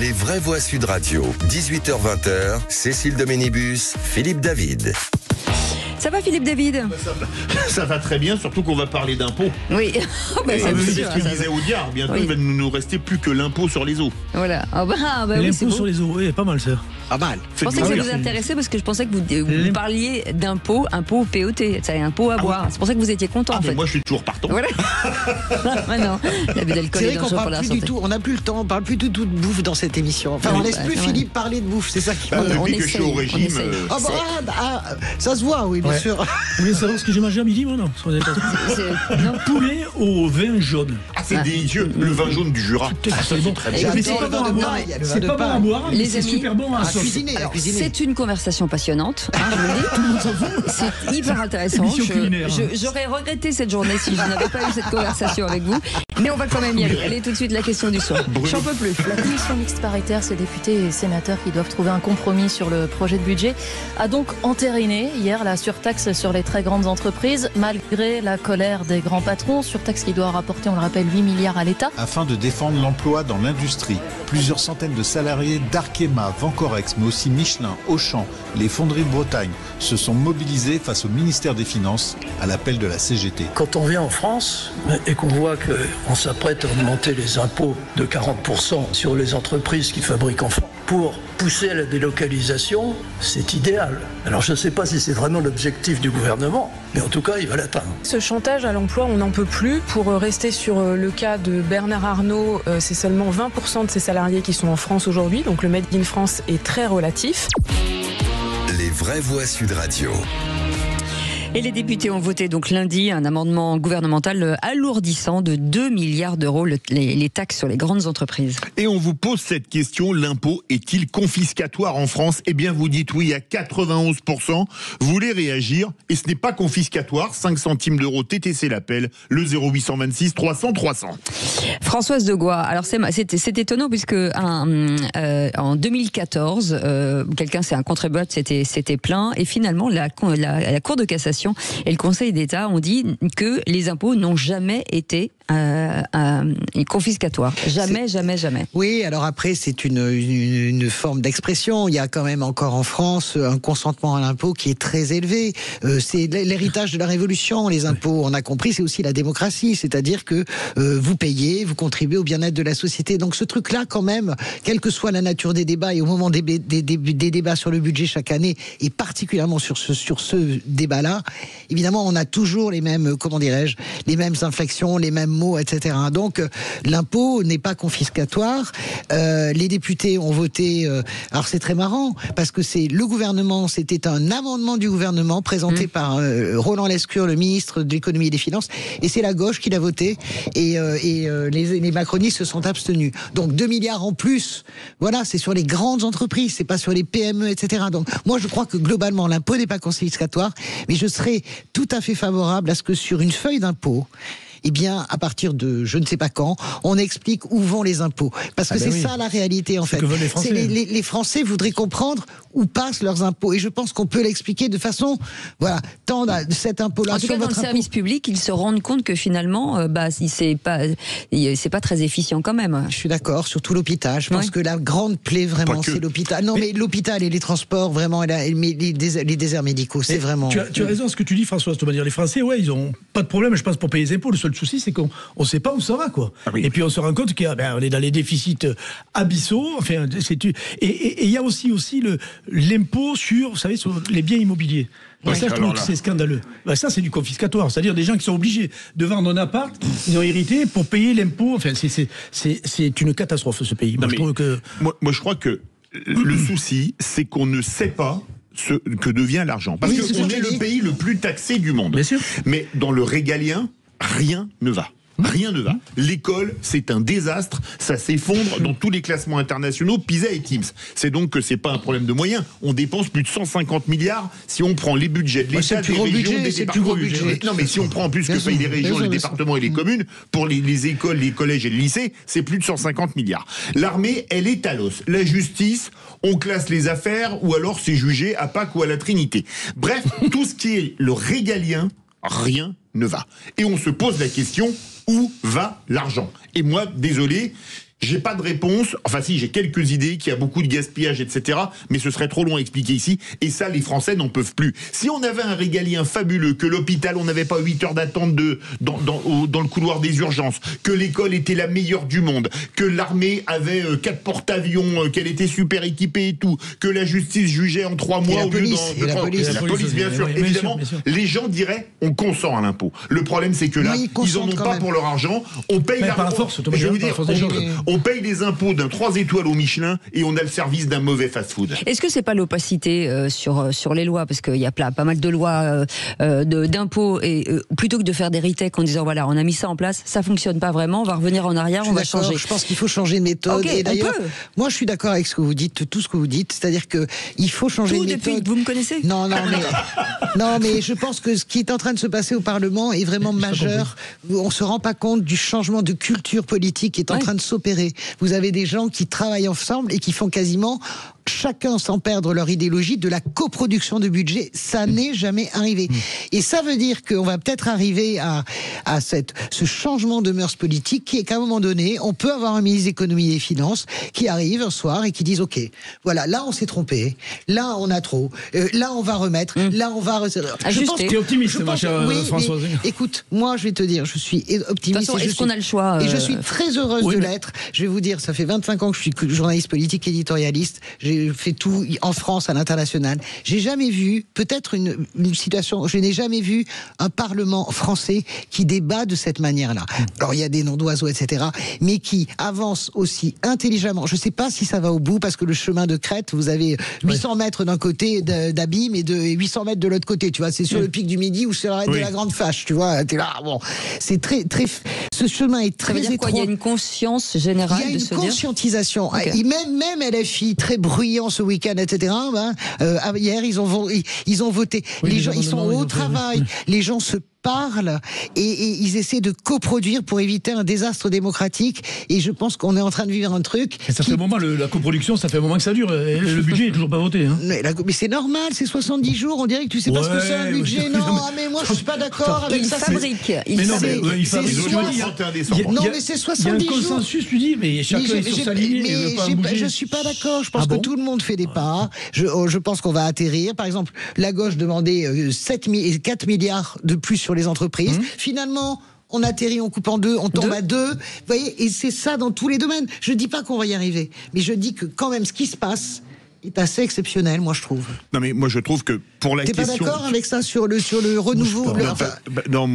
Les vraies voix Sud Radio, 18h-20h, Cécile Doménibus, Philippe David. Ça va Philippe David? Ça va très bien, surtout qu'on va parler d'impôts. Oui. C'est ce que disait Audiard. Bientôt, il va nous rester plus que l'impôt sur les eaux. Voilà. L'impôt sur les eaux, oui, pas mal ça. Pas mal. Je pensais que ça vous intéressait parce que je pensais que vous parliez d'impôt, impôt POT, c'est impôt à boire. C'est pour ça que vous étiez content en fait. Moi je suis toujours partant. Voilà. Non, l'abus d'alcool c'est est vrai qu'on dangereux pour parle la plus santé. du tout, on n'a plus le temps, on parle plus du tout de bouffe dans cette émission. Enfin, on laisse plus Philippe parler de bouffe, c'est ça qui Depuis que je suis au régime. ça se voit, oui, bien sûr. Vous voulez savoir ce que j'ai mangé à midi, moi, non? Poulet au vin jaune. C'est délicieux, le vin jaune du Jura. C'est bon. Mais c'est pas bon à boire. C'est pas bon à boire, mais c'est super bon à cuisiner. C'est une conversation passionnante, je vous le dis. C'est hyper intéressant. J'aurais regretté cette journée si je n'avais pas eu cette conversation avec vous. Mais on va quand même y aller. Allez, tout de suite, la question du soir. J'en peux plus. La commission mixte paritaire, ces députés et sénateurs qui doivent trouver un compromis sur le projet de budget, a donc entériné hier la surtaxe sur les très grandes entreprises, malgré la colère des grands patrons. Surtaxe qui doit rapporter, on le rappelle, 8 milliards à l'État. Afin de défendre l'emploi dans l'industrie, plusieurs centaines de salariés d'Arkema, Vencorex, mais aussi Michelin, Auchan, les fonderies de Bretagne se sont mobilisés face au ministère des Finances à l'appel de la CGT. Quand on vient en France et qu'on voit qu'on s'apprête à augmenter les impôts de 40% sur les entreprises qui fabriquent en France pour pousser à la délocalisation, c'est idéal. Alors je ne sais pas si c'est vraiment l'objectif du gouvernement, mais en tout cas, il va l'atteindre. Ce chantage à l'emploi, on n'en peut plus. Pour rester sur le cas de Bernard Arnault, c'est seulement 20% de ses salariés qui sont en France aujourd'hui, donc le Made in France est très relatif. Les vraies voix Sud Radio. Et les députés ont voté donc lundi un amendement gouvernemental alourdissant de 2 milliards d'euros les taxes sur les grandes entreprises. Et on vous pose cette question, l'impôt est-il confiscatoire en France? Eh bien vous dites oui à 91%, vous voulez réagir et ce n'est pas confiscatoire, 5 centimes d'euros TTC l'appel, le 0826 300 300. Françoise Degois, alors c'est étonnant puisque en 2014, un contribuable s'était plaint et finalement la Cour de cassation et le Conseil d'État ont dit que les impôts n'ont jamais été confiscatoires. Jamais. Oui, alors après, c'est une forme d'expression. Il y a quand même encore en France un consentement à l'impôt qui est très élevé. C'est l'héritage de la Révolution, les impôts. On a compris, c'est aussi la démocratie. C'est-à-dire que vous payez, vous contribuez au bien-être de la société. Donc ce truc-là, quand même, quelle que soit la nature des débats, et au moment des débats sur le budget chaque année, et particulièrement sur ce débat-là, évidemment, on a toujours les mêmes, les mêmes inflexions, les mêmes mots, etc. Donc, l'impôt n'est pas confiscatoire. Les députés ont voté. Alors, c'est très marrant parce que c'est le gouvernement. C'était un amendement du gouvernement présenté par Roland Lescure, le ministre de l'économie et des finances, et c'est la gauche qui l'a voté. Et les macronistes se sont abstenus. Donc, 2 milliards en plus. Voilà, c'est sur les grandes entreprises, c'est pas sur les PME, etc. Donc, moi, je crois que globalement, l'impôt n'est pas confiscatoire, mais je serais tout à fait favorable à ce que sur une feuille d'impôt, eh bien, à partir de je ne sais pas quand, on explique où vont les impôts. Parce que ça la réalité, en fait. Que veulent les Français. Les Français voudraient comprendre où passent leurs impôts. Et je pense qu'on peut l'expliquer de façon, tant cet impôt-là. En tout cas, dans le service public, ils se rendent compte que finalement, c'est pas très efficient quand même. Je suis d'accord, surtout l'hôpital. Je pense que la grande plaie, vraiment, c'est l'hôpital. Non, mais l'hôpital et les transports, vraiment, les déserts médicaux, c'est vraiment... Tu as raison, ce que tu dis, François. C'est-à-dire, les Français, ils ont pas de problème, je pense, pour payer les impôts. Le seul souci, c'est qu'on ne sait pas où ça va, quoi. Et puis, on se rend compte qu'on est dans les déficits abyssaux. Enfin, et il y a aussi l'impôt sur, vous savez, sur les biens immobiliers. Ça, je trouve que c'est scandaleux. Ça, c'est du confiscatoire. C'est-à-dire des gens qui sont obligés de vendre un appart, ils ont hérité pour payer l'impôt. Enfin, c'est une catastrophe, ce pays. Moi, je crois que le souci, c'est qu'on ne sait pas ce que devient l'argent. Parce qu'on est le pays le plus taxé du monde. Bien sûr. Mais dans le régalien, rien ne va. Rien ne va. L'école, c'est un désastre. Ça s'effondre dans tous les classements internationaux, PISA et TIMSS. C'est donc que c'est pas un problème de moyens. On dépense plus de 150 milliards si on prend les budgets de l'État, des régions, des départements. Non, mais si on prend en plus que payent les régions, les départements et les communes, pour les écoles, les collèges et les lycées, c'est plus de 150 milliards. L'armée, elle est à l'os. La justice, on classe les affaires ou alors c'est jugé à Pâques ou à la Trinité. Bref, tout ce qui est le régalien, rien ne va. Et on se pose la question, où va l'argent? Et moi, désolé, J'ai pas de réponse. Enfin si, j'ai quelques idées, qu'il y a beaucoup de gaspillage, etc. Mais ce serait trop long à expliquer ici. Et ça, les Français n'en peuvent plus. Si on avait un régalien fabuleux, que l'hôpital, on n'avait pas 8 heures d'attente dans le couloir des urgences, que l'école était la meilleure du monde, que l'armée avait 4 porte-avions, qu'elle était super équipée et tout, que la justice jugeait en 3 mois au lieu de la 3 police. La police, bien sûr. Évidemment, les gens diraient, on consent à l'impôt. Le problème, c'est que là, ils en ont pas pour leur argent. On paye par force, je veux dire, on paye les impôts d'un 3 étoiles au Michelin et on a le service d'un mauvais fast-food. Est-ce que c'est pas l'opacité sur les lois, parce qu'il y a pas mal de lois d'impôts, et plutôt que de faire des retakes en disant voilà, on a mis ça en place, ça fonctionne pas vraiment, on va revenir en arrière, on va changer. Je pense qu'il faut changer de méthode. Okay, et d'ailleurs, moi je suis d'accord avec ce que vous dites, tout ce que vous dites, c'est-à-dire que il faut changer de méthode. Depuis, vous me connaissez ? Non, mais je pense que ce qui est en train de se passer au Parlement est vraiment majeur. On se rend pas compte du changement de culture politique qui est en train de s'opérer. Vous avez des gens qui travaillent ensemble et qui font quasiment chacun, sans perdre leur idéologie, de la coproduction de budget. Ça n'est jamais arrivé. Et ça veut dire qu'on va peut-être arriver à ce changement de mœurs politiques qui est qu'à un moment donné, on peut avoir un ministre de l'économie et des finances qui arrive un soir et qui dit ok, voilà, là on s'est trompé, là on a trop, là on va remettre, là on va... T'es optimiste, ma chère Françoise. Écoute, moi je vais te dire, je suis optimiste. De toute façon, est-ce qu'on a le choix Et je suis très heureuse de l'être. Je vais vous dire, ça fait 25 ans que je suis journaliste politique, éditorialiste. J'ai fait tout en France, à l'international. J'ai jamais vu, peut-être une situation, je n'ai jamais vu un Parlement français qui débat de cette manière-là. Alors il y a des noms d'oiseaux, etc., mais qui avance aussi intelligemment. Je ne sais pas si ça va au bout, parce que le chemin de crête, vous avez 800 mètres d'un côté d'abîme et 800 mètres de l'autre côté. Tu vois, c'est sur le pic du Midi ou sur l'arrêt de la Grande Fâche. Tu vois, t'es là. Bon, c'est très, très. Ce chemin est très étroit. Il y a une conscience générale. Il y a une conscientisation. Okay. Et même LFI, très bruyant ce week-end, etc. Hier, ils ont voté. Les gens, ils sont au travail. Les gens se parlent et ils essaient de coproduire pour éviter un désastre démocratique, et je pense qu'on est en train de vivre un truc. Et ça fait un moment, la coproduction, ça fait un moment que ça dure, et le budget est toujours pas voté. Hein. Mais c'est normal, c'est 70 jours, on dirait que tu sais pas ce que c'est un budget. Mais moi je suis pas d'accord avec ça. Il Non, mais c'est 70 jours. Il y a un consensus, tu dis, mais chacun est sur sa ligne et veut pas bouger. Je suis pas d'accord, je pense que tout le monde fait des pas. Je pense qu'on va atterrir. Par exemple, la gauche demandait 4 milliards de plus sur les entreprises. Finalement, on atterrit, on coupe en deux, on tombe à 2. Vous voyez, et c'est ça dans tous les domaines. Je dis pas qu'on va y arriver, mais je dis que quand même ce qui se passe est assez exceptionnel, moi je trouve. Non, mais moi je trouve que pour la question... T'es pas d'accord avec ça sur le renouveau Non,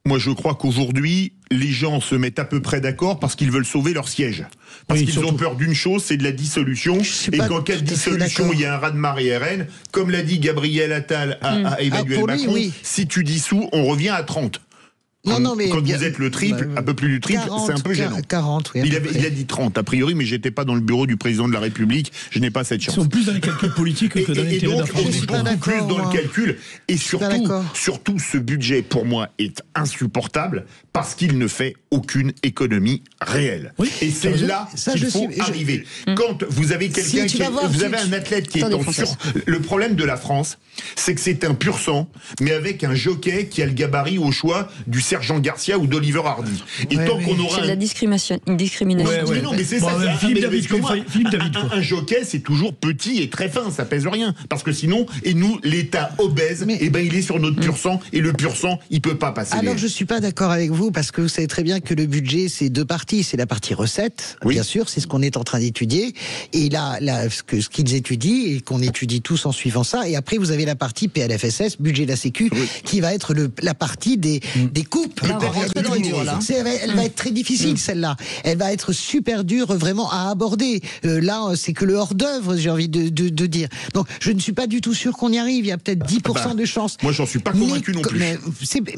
moi je crois qu'aujourd'hui, les gens se mettent à peu près d'accord parce qu'ils veulent sauver leur siège. Parce qu'ils ont peur d'une chose, c'est de la dissolution. Et qu'en cas de dissolution, il y a un raz-de-marée RN. Comme l'a dit Gabriel Attal à Emmanuel Macron, si tu dissous, on revient à 30. Non, mais quand vous êtes le triple, un peu plus du triple, c'est un peu gênant. 40, oui. Il a dit 30, a priori, mais j'étais pas dans le bureau du président de la République, je n'ai pas cette chance. Ils sont plus dans les calculs politiques que dans les donc, on est beaucoup plus dans le calcul. Et surtout, ce budget, pour moi, est insupportable parce qu'il ne fait aucune économie réelle. Oui, et c'est là qu'il faut arriver. Quand vous avez quelqu'un vous avez un athlète qui est en sur... Le problème de la France, c'est que c'est un pur sang, mais avec un jockey qui a le gabarit au choix du Sergent Garcia ou d'Oliver Hardy. Et tant qu'on aura... C'est de la discrimination. Mais non, mais c'est ça. Philippe David, un jockey, c'est toujours petit et très fin, ça pèse rien. Parce que sinon, et nous, l'État obèse, il est sur notre pur sang, et le pur sang, il peut pas passer. Alors, je suis pas d'accord avec vous, parce que vous savez très bien que le budget, c'est 2 parties. C'est la partie recette, bien sûr, c'est ce qu'on est en train d'étudier. Et là ce qu'ils étudient, et qu'on étudie tous en suivant ça. Et après, vous avez la partie PLFSS, budget de la Sécu, qui va être la partie des coupes. Elle va être très difficile, celle-là. Elle va être super dure, vraiment, à aborder. Là, c'est que le hors-d'œuvre, j'ai envie de dire. Donc, je ne suis pas du tout sûr qu'on y arrive. Il y a peut-être 10% de chance. Moi, j'en suis pas convaincu non plus.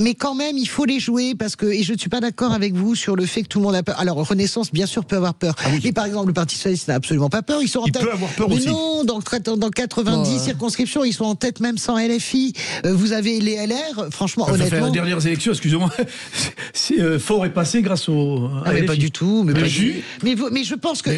Mais quand même, il faut les jouer, parce que, et je ne suis pas d'accord avec vous sur le fait que tout le monde a peur. Alors, Renaissance, bien sûr, peut avoir peur. Mais par exemple, le Parti socialiste n'a absolument pas peur. Ils sont en tête. Il peut avoir peur aussi. Non, dans 90 circonscriptions, ils sont en tête même sans LFI. Vous avez les LR, franchement, honnêtement. Ça fait les dernières élections, excusez-moi. Faure est passé grâce au. Mais pas du tout. Mais je pense que.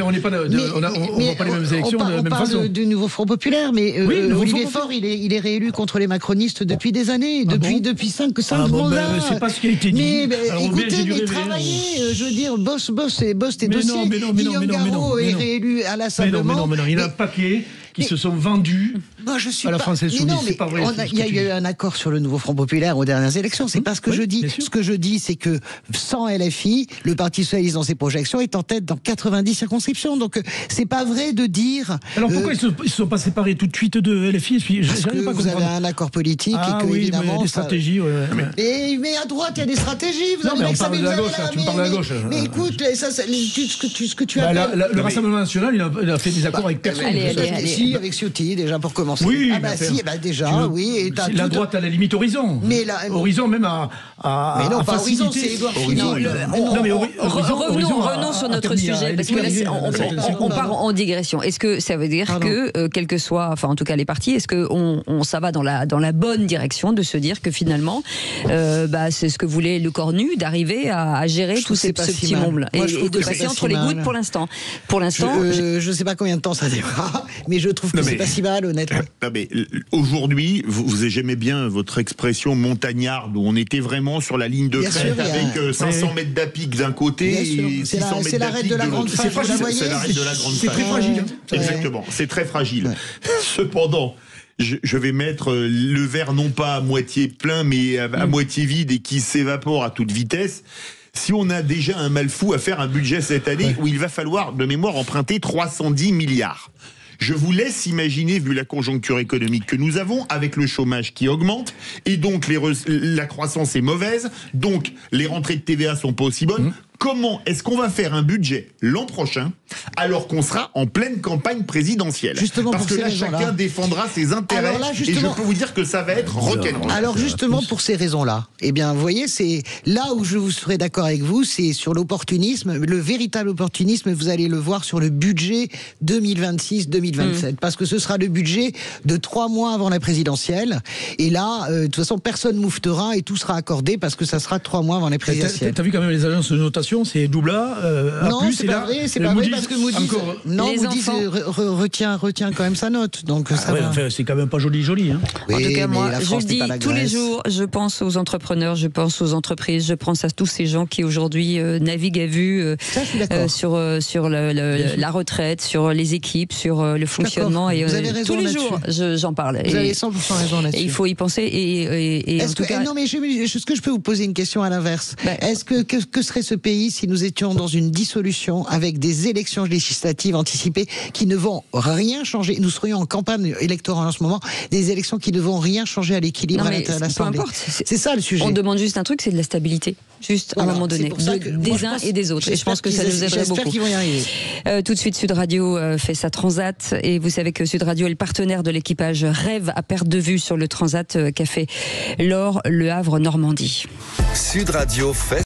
On n'est pas. On voit pas les mêmes élections de la même façon. On parle du nouveau Front populaire, mais Olivier Faure, il est réélu contre les macronistes depuis des années, depuis 5 mandats. C'est pas ce qui a été dit. Écoutez, travaillez, je veux dire, bosse tes dossiers. Guillaume Garot est réélu à l'Assemblée. Mais non, il y a un paquet qui se sont vendus à la France Insoumise. C'est pas vrai. Il y a eu un accord sur le nouveau Front populaire aux dernières élections. C'est pas ce que je dis. Ce que je dis, c'est que sans LFI, le Parti socialiste dans ses projections est en tête dans 90 circonscriptions. Donc c'est pas vrai de dire. Alors pourquoi ils ne sont pas séparés tout de suite de LFI? Parce que vous avez un accord politique et que évidemment des stratégies. Mais à droite, il y a des stratégies. Vous on parle de la gauche. Tu me parles de la gauche. Mais écoute, ce que tu as. Le Rassemblement national, il a fait des accords avec personne. Avec Ciotti, déjà pour commencer. Oui, déjà, oui. La droite à la limite Horizon. Horizon même à mais non, pas Horizon, c'est Édouard Philippe. Revenons sur notre sujet, parce que là, on part en digression. Est-ce que ça veut dire que, quel que soit, enfin en tout cas les partis, est-ce que ça va dans la bonne direction de se dire que finalement, c'est ce que voulait le Cornu, d'arriver à gérer tous ce petit monde et de passer entre les gouttes pour l'instant. Je ne sais pas combien de temps ça durera, mais je trouve que c'est pas si mal, honnêtement. Mais aujourd'hui, vous aimez bien votre expression montagnarde, où on était vraiment sur la ligne de crête avec 500 mètres d'APIC d'un côté et 600 mètres d'APIC de l'autre. C'est l'arrêt de la grande C'est très fragile. Exactement, c'est très fragile. Cependant, je vais mettre le verre non pas à moitié plein, mais à moitié vide et qui s'évapore à toute vitesse. Si on a déjà un mal fou à faire un budget cette année où il va falloir, de mémoire, emprunter 310 milliards. Je vous laisse imaginer, vu la conjoncture économique que nous avons, avec le chômage qui augmente, et donc la croissance est mauvaise, donc les rentrées de TVA sont pas aussi bonnes. Comment est-ce qu'on va faire un budget l'an prochain alors qu'on sera en pleine campagne présidentielle? Parce que là, chacun défendra ses intérêts et je peux vous dire que ça va être rock'n'roll. Alors justement, pour ces raisons-là, vous voyez, c'est là où je vous serai d'accord avec vous, c'est sur l'opportunisme, le véritable opportunisme, vous allez le voir sur le budget 2026-2027, parce que ce sera le budget de 3 mois avant la présidentielle, et là, de toute façon, personne moufetera et tout sera accordé parce que ça sera 3 mois avant la présidentielle. T'as vu quand même les agences de notation? C'est double A. Non, c'est pas vrai, parce que Moody's, Moody's retient quand même sa note. Donc ça va. Enfin, c'est quand même pas joli. Hein. En tout cas, moi, je dis tous les jours, je pense aux entrepreneurs, je pense aux entreprises, je pense à tous ces gens qui aujourd'hui naviguent à vue sur la retraite, sur les équipes, sur le fonctionnement. Et tous les jours, j'en parle. Vous avez 100% raison là-dessus. Et il faut y penser. Et en tout cas, non, mais est-ce que je peux vous poser une question à l'inverse? Est-ce que serait ce pays si nous étions dans une dissolution avec des élections législatives anticipées qui ne vont rien changer? Nous serions en campagne électorale en ce moment, des élections qui ne vont rien changer à l'équilibre à l'Assemblée. Peu importe. C'est ça le sujet. On demande juste un truc, c'est de la stabilité. Juste à un moment donné. Des uns et des autres. Et je pense que ça nous aiderait beaucoup. J'espère qu'ils vont y arriver. Tout de suite, Sud Radio fait sa transat. Et vous savez que Sud Radio est le partenaire de l'équipage Rêve à perte de vue sur le transat qu'a fait Laure Le Havre Normandie. Sud Radio fait